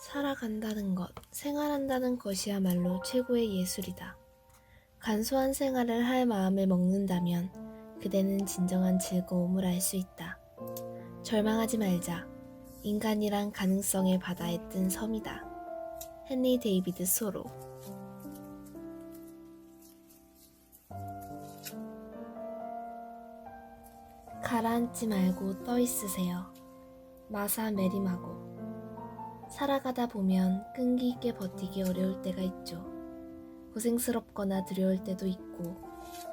살아간다는 것, 생활한다는 것이야말로 최고의 예술이다. 간소한 생활을 할 마음을 먹는다면 그대는 진정한 즐거움을 알 수 있다. 절망하지 말자. 인간이란 가능성의 바다에 뜬 섬이다. 헨리 데이비드 소로. 가라앉지 말고 떠 있으세요. 마사 메리마고. 살아가다 보면 끈기 있게 버티기 어려울 때가 있죠. 고생스럽거나 두려울 때도 있고,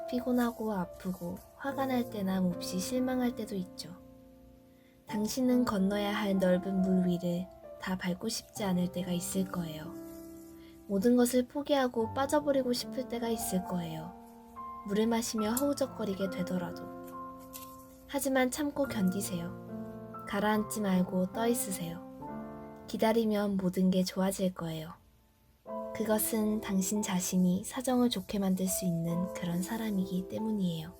피곤하고 아프고 화가 날 때나 몹시 실망할 때도 있죠. 당신은 건너야 할 넓은 물 위를 다 밟고 싶지 않을 때가 있을 거예요. 모든 것을 포기하고 빠져버리고 싶을 때가 있을 거예요. 물을 마시며 허우적거리게 되더라도. 하지만 참고 견디세요. 가라앉지 말고 떠 있으세요. 기다리면 모든 게 좋아질 거예요. 그것은 당신 자신이 사정을 좋게 만들 수 있는 그런 사람이기 때문이에요.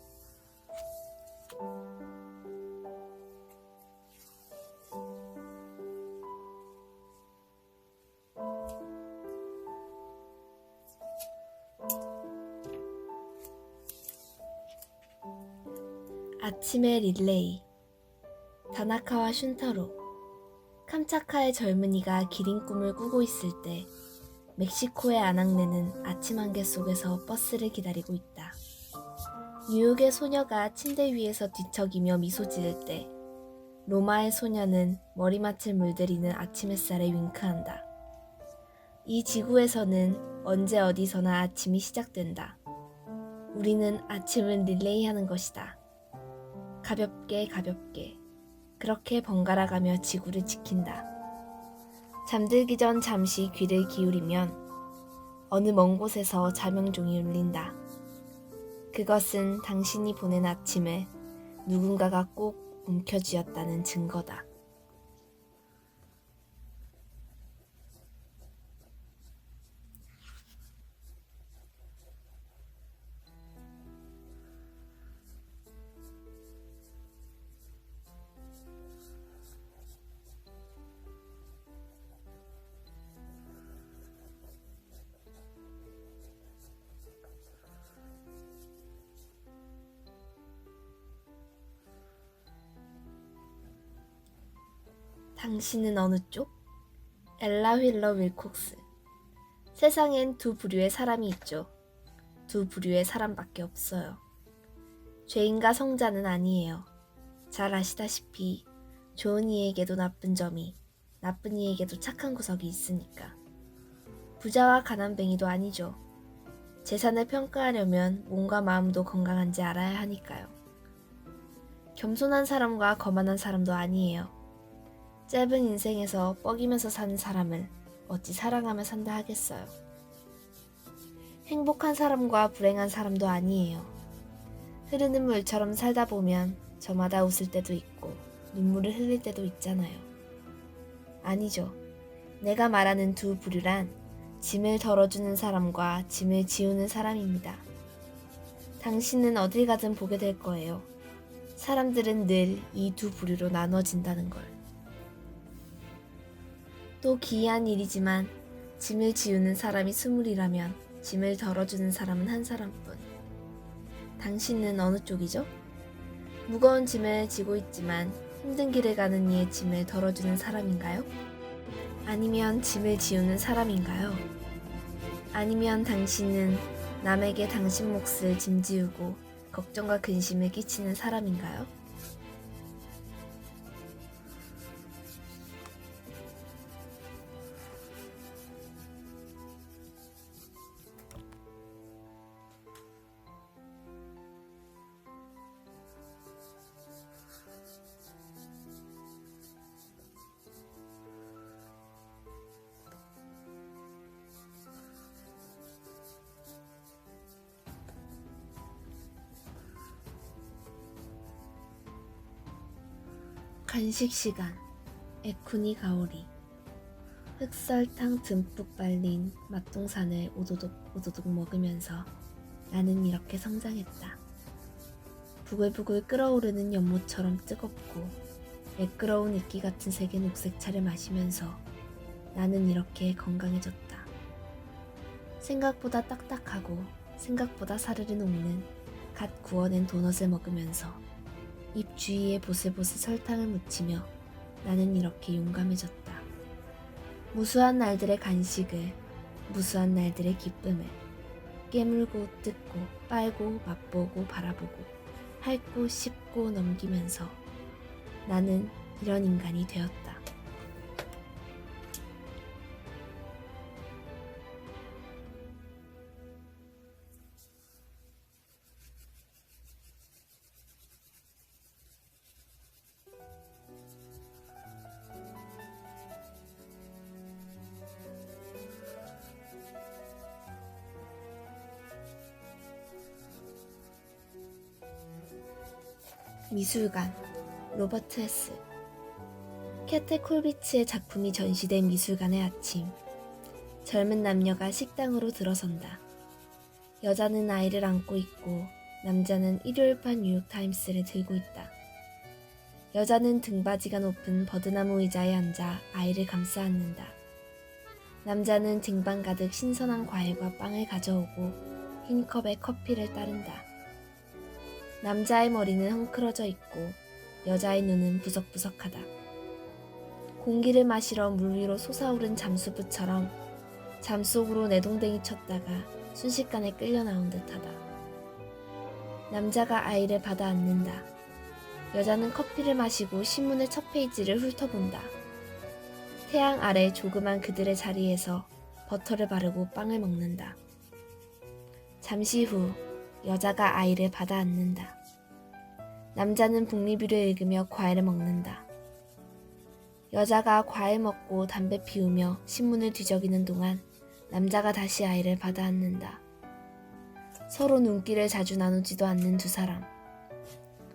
아침의 릴레이. 다나카와 슌타로. 캄차카의 젊은이가 기린 꿈을 꾸고 있을 때 멕시코의 아낙네는 아침 안개 속에서 버스를 기다리고 있다. 뉴욕의 소녀가 침대 위에서 뒤척이며 미소 지을 때 로마의 소녀는 머리맡을 물들이는 아침 햇살에 윙크한다. 이 지구에서는 언제 어디서나 아침이 시작된다. 우리는 아침을 릴레이하는 것이다. 가볍게 가볍게 그렇게 번갈아가며 지구를 지킨다. 잠들기 전 잠시 귀를 기울이면 어느 먼 곳에서 자명종이 울린다. 그것은 당신이 보낸 아침을 누군가가 꼭 움켜쥐었다는 증거다. 당신은 어느 쪽? 엘라 휠러 윌콕스. 세상엔 두 부류의 사람이 있죠. 두 부류의 사람밖에 없어요. 죄인과 성자는 아니에요. 잘 아시다시피 좋은 이에게도 나쁜 점이, 나쁜 이에게도 착한 구석이 있으니까. 부자와 가난뱅이도 아니죠. 재산을 평가하려면 몸과 마음도 건강한지 알아야 하니까요. 겸손한 사람과 거만한 사람도 아니에요. 짧은 인생에서 뻐기면서 사는 사람을 어찌 사랑하며 산다 하겠어요. 행복한 사람과 불행한 사람도 아니에요. 흐르는 물처럼 살다 보면 저마다 웃을 때도 있고 눈물을 흘릴 때도 있잖아요. 아니죠. 내가 말하는 두 부류란 짐을 덜어주는 사람과 짐을 지우는 사람입니다. 당신은 어딜 가든 보게 될 거예요. 사람들은 늘 이 두 부류로 나눠진다는 걸. 또 기이한 일이지만 짐을 지우는 사람이 20이라면 짐을 덜어주는 사람은 한 사람뿐. 당신은 어느 쪽이죠? 무거운 짐을 지고 있지만 힘든 길을 가는 이의 짐을 덜어주는 사람인가요? 아니면 짐을 지우는 사람인가요? 아니면 당신은 남에게 당신 몫을 짐지우고 걱정과 근심을 끼치는 사람인가요? 간식 시간. 에쿠니 가오리. 흑설탕 듬뿍 발린 맛동산을 오도독 오도독 먹으면서 나는 이렇게 성장했다. 부글부글 끓어오르는 연못처럼 뜨겁고 매끄러운 이끼 같은 색의 녹색차를 마시면서 나는 이렇게 건강해졌다. 생각보다 딱딱하고 생각보다 사르르 녹는 갓 구워낸 도넛을 먹으면서 입 주위에 보슬보슬 설탕을 묻히며 나는 이렇게 용감해졌다. 무수한 날들의 간식을, 무수한 날들의 기쁨을 깨물고 뜯고 빨고 맛보고 바라보고 핥고 씹고 넘기면서 나는 이런 인간이 되었다. 미술관 로버트 헤스. 캐트 콜비츠의 작품이 전시된 미술관의 아침. 젊은 남녀가 식당으로 들어선다. 여자는 아이를 안고 있고 남자는 일요일판 뉴욕타임스를 들고 있다. 여자는 등받이가 높은 버드나무 의자에 앉아 아이를 감싸 안는다. 남자는 등반 가득 신선한 과일과 빵을 가져오고 흰 컵에 커피를 따른다. 남자의 머리는 헝클어져 있고 여자의 눈은 부석부석하다. 공기를 마시러 물 위로 솟아오른 잠수부처럼 잠 속으로 내동댕이 쳤다가 순식간에 끌려 나온 듯하다. 남자가 아이를 받아 안는다. 여자는 커피를 마시고 신문의 첫 페이지를 훑어본다. 태양 아래 조그만 그들의 자리에서 버터를 바르고 빵을 먹는다. 잠시 후 여자가 아이를 받아 안는다. 남자는 북리뷰를 읽으며 과일을 먹는다. 여자가 과일 먹고 담배 피우며 신문을 뒤적이는 동안 남자가 다시 아이를 받아 안는다. 서로 눈길을 자주 나누지도 않는 두 사람.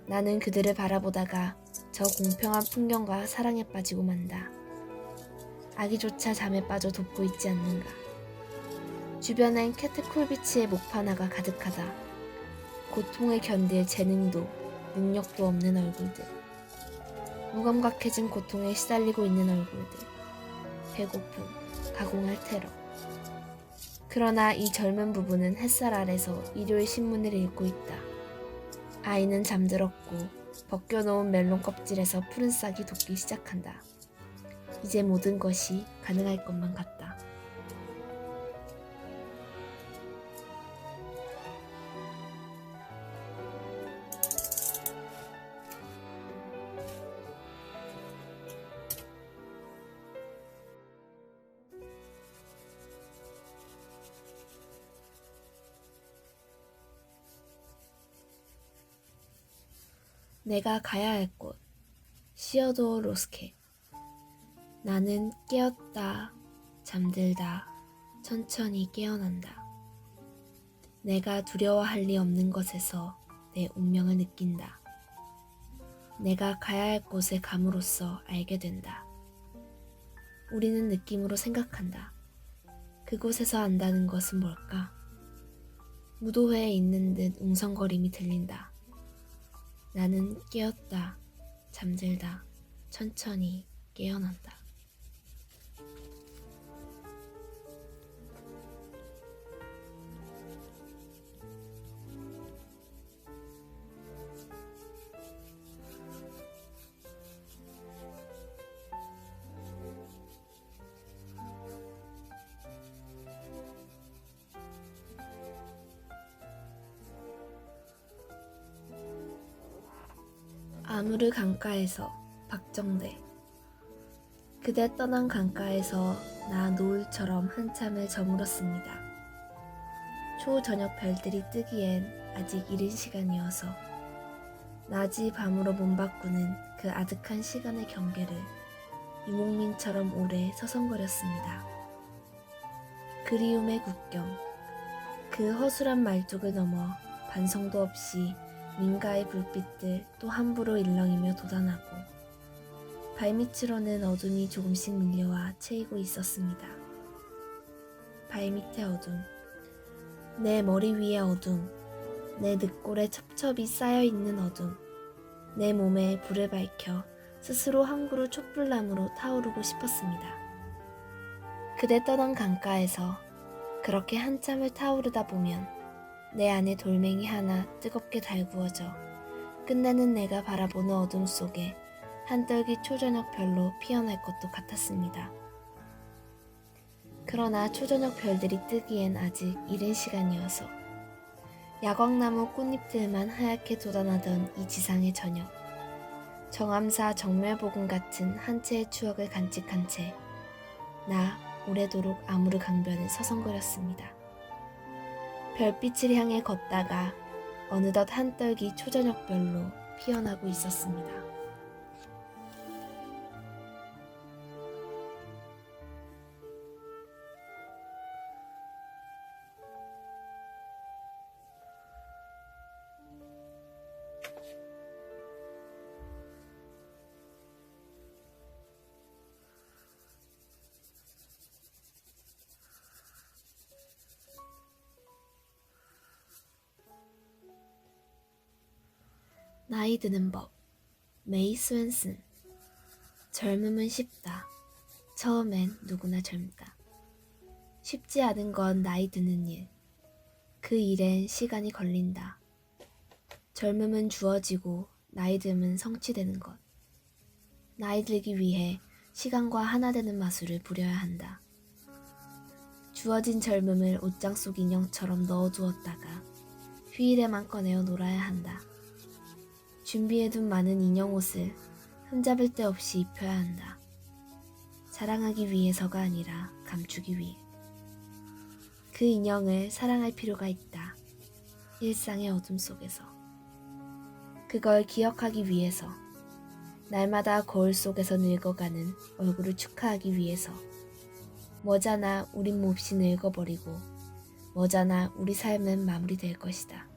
나는 그들을 바라보다가 저 공평한 풍경과 사랑에 빠지고 만다. 아기조차 잠에 빠져 돕고 있지 않는가. 주변엔 캐트 콜비츠의 목파나가 가득하다. 고통을 견딜 재능도 능력도 없는 얼굴들. 무감각해진 고통에 시달리고 있는 얼굴들. 배고픔, 가공할 테러. 그러나 이 젊은 부부는 햇살 아래서 일요일 신문을 읽고 있다. 아이는 잠들었고 벗겨놓은 멜론 껍질에서 푸른 싹이 돋기 시작한다. 이제 모든 것이 가능할 것만 같다. 내가 가야 할 곳. 시어도어 로스케. 나는 깨었다, 잠들다, 천천히 깨어난다. 내가 두려워할 리 없는 것에서 내 운명을 느낀다. 내가 가야 할 곳에 감으로써 알게 된다. 우리는 느낌으로 생각한다. 그곳에서 안다는 것은 뭘까? 무도회에 있는 듯 웅성거림이 들린다. 나는 깨었다, 잠들다, 천천히 깨어난다. 아무르 강가에서 박정대. 그대 떠난 강가에서 나 노을처럼 한참을 저물었습니다. 초저녁 별들이 뜨기엔 아직 이른 시간이어서 낮이 밤으로 몸바꾸는 그 아득한 시간의 경계를 유목민처럼 오래 서성거렸습니다. 그리움의 국경, 그 허술한 말뚝을 넘어 반성도 없이 민가의 불빛들 또 함부로 일렁이며 돋아나고 발밑으로는 어둠이 조금씩 밀려와 채이고 있었습니다. 발밑의 어둠, 내 머리 위의 어둠, 내 늑골에 첩첩이 쌓여있는 어둠, 내 몸에 불을 밝혀 스스로 한 그루 촛불나무로 타오르고 싶었습니다. 그대 떠난 강가에서 그렇게 한참을 타오르다 보면 내 안에 돌멩이 하나 뜨겁게 달구어져 끝내는 내가 바라보는 어둠 속에 한떨기 초저녁 별로 피어날 것도 같았습니다. 그러나 초저녁 별들이 뜨기엔 아직 이른 시간이어서 야광나무 꽃잎들만 하얗게 돋아나던 이 지상의 저녁, 정암사 정멸복음 같은 한 채의 추억을 간직한 채 나 오래도록 아무르 강변을 서성거렸습니다. 별빛을 향해 걷다가 어느덧 한떨기 초저녁 별로 피어나고 있었습니다. 나이 드는 법, 메이 스웬슨. 젊음은 쉽다. 처음엔 누구나 젊다. 쉽지 않은 건 나이 드는 일. 그 일엔 시간이 걸린다. 젊음은 주어지고 나이 듦은 성취되는 것. 나이 들기 위해 시간과 하나 되는 마술을 부려야 한다. 주어진 젊음을 옷장 속 인형처럼 넣어두었다가 휴일에만 꺼내어 놀아야 한다. 준비해둔 많은 인형 옷을 흠잡을 데 없이 입혀야 한다. 자랑하기 위해서가 아니라 감추기 위해. 그 인형을 사랑할 필요가 있다. 일상의 어둠 속에서. 그걸 기억하기 위해서. 날마다 거울 속에서 늙어가는 얼굴을 축하하기 위해서. 머잖아 우린 몹시 늙어버리고 머잖아 우리 삶은 마무리될 것이다.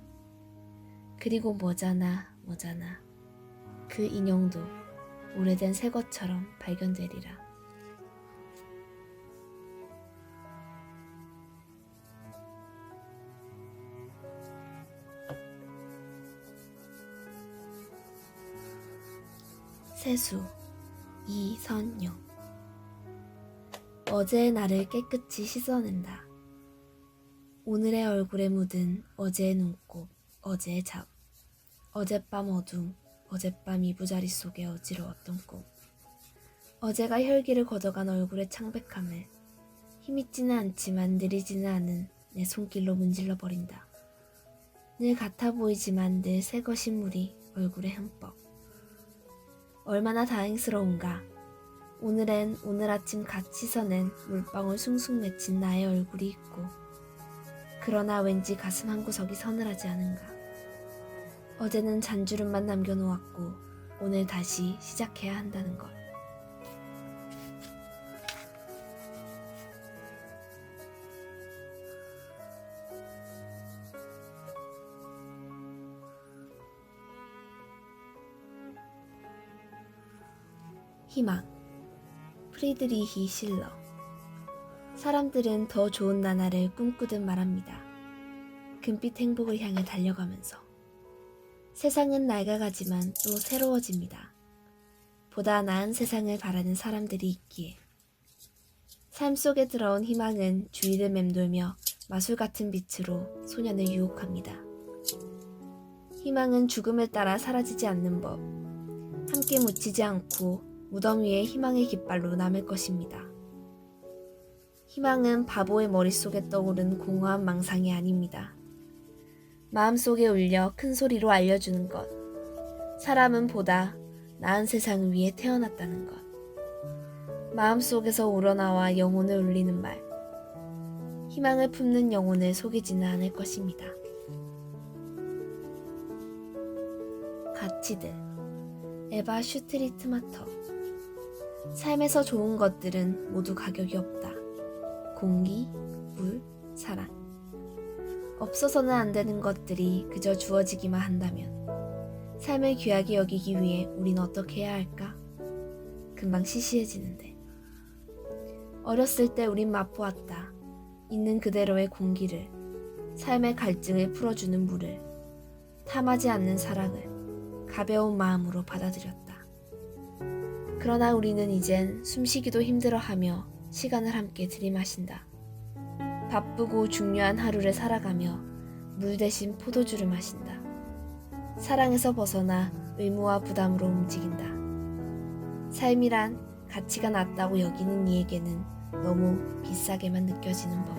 그리고 머잖아 그 인형도 오래된 새 것처럼 발견되리라. 세수 이선용. 어제의 나를 깨끗이 씻어낸다. 오늘의 얼굴에 묻은 어제의 눈곱, 어제의 잡, 어젯밤 어둠, 어젯밤 이부자리 속에 어지러웠던 꿈. 어제가 혈기를 걷어간 얼굴의 창백함을 힘있지는 않지만 느리지는 않은 내 손길로 문질러 버린다. 늘 같아 보이지만 늘 새 것인 물이 얼굴에 흠뻑. 얼마나 다행스러운가. 오늘은 오늘 아침 갓 씻어낸 물방울 숭숭 맺힌 나의 얼굴이 있고, 그러나 왠지 가슴 한구석이 서늘하지 않은가. 어제는 잔주름만 남겨놓았고 오늘 다시 시작해야 한다는 것. 희망. 프리드리히 실러. 사람들은 더 좋은 나날을 꿈꾸듯 말합니다. 금빛 행복을 향해 달려가면서. 세상은 낡아가지만 또 새로워집니다. 보다 나은 세상을 바라는 사람들이 있기에. 삶 속에 들어온 희망은 주위를 맴돌며 마술 같은 빛으로 소년을 유혹합니다. 희망은 죽음을 따라 사라지지 않는 법. 함께 묻히지 않고 무덤 위에 희망의 깃발로 남을 것입니다. 희망은 바보의 머릿속에 떠오른 공허한 망상이 아닙니다. 마음속에 울려 큰 소리로 알려주는 것. 사람은 보다 나은 세상을 위해 태어났다는 것. 마음속에서 우러나와 영혼을 울리는 말. 희망을 품는 영혼을 속이지는 않을 것입니다. 가치들. 에바 슈트리트마터. 삶에서 좋은 것들은 모두 가격이 없다. 공기, 물, 사랑. 없어서는 안 되는 것들이 그저 주어지기만 한다면 삶을 귀하게 여기기 위해 우린 어떻게 해야 할까? 금방 시시해지는데. 어렸을 때 우린 맛보았다. 있는 그대로의 공기를, 삶의 갈증을 풀어주는 물을, 탐하지 않는 사랑을 가벼운 마음으로 받아들였다. 그러나 우리는 이젠 숨쉬기도 힘들어하며 시간을 함께 들이마신다. 바쁘고 중요한 하루를 살아가며 물 대신 포도주를 마신다. 사랑에서 벗어나 의무와 부담으로 움직인다. 삶이란 가치가 낮다고 여기는 이에게는 너무 비싸게만 느껴지는 법.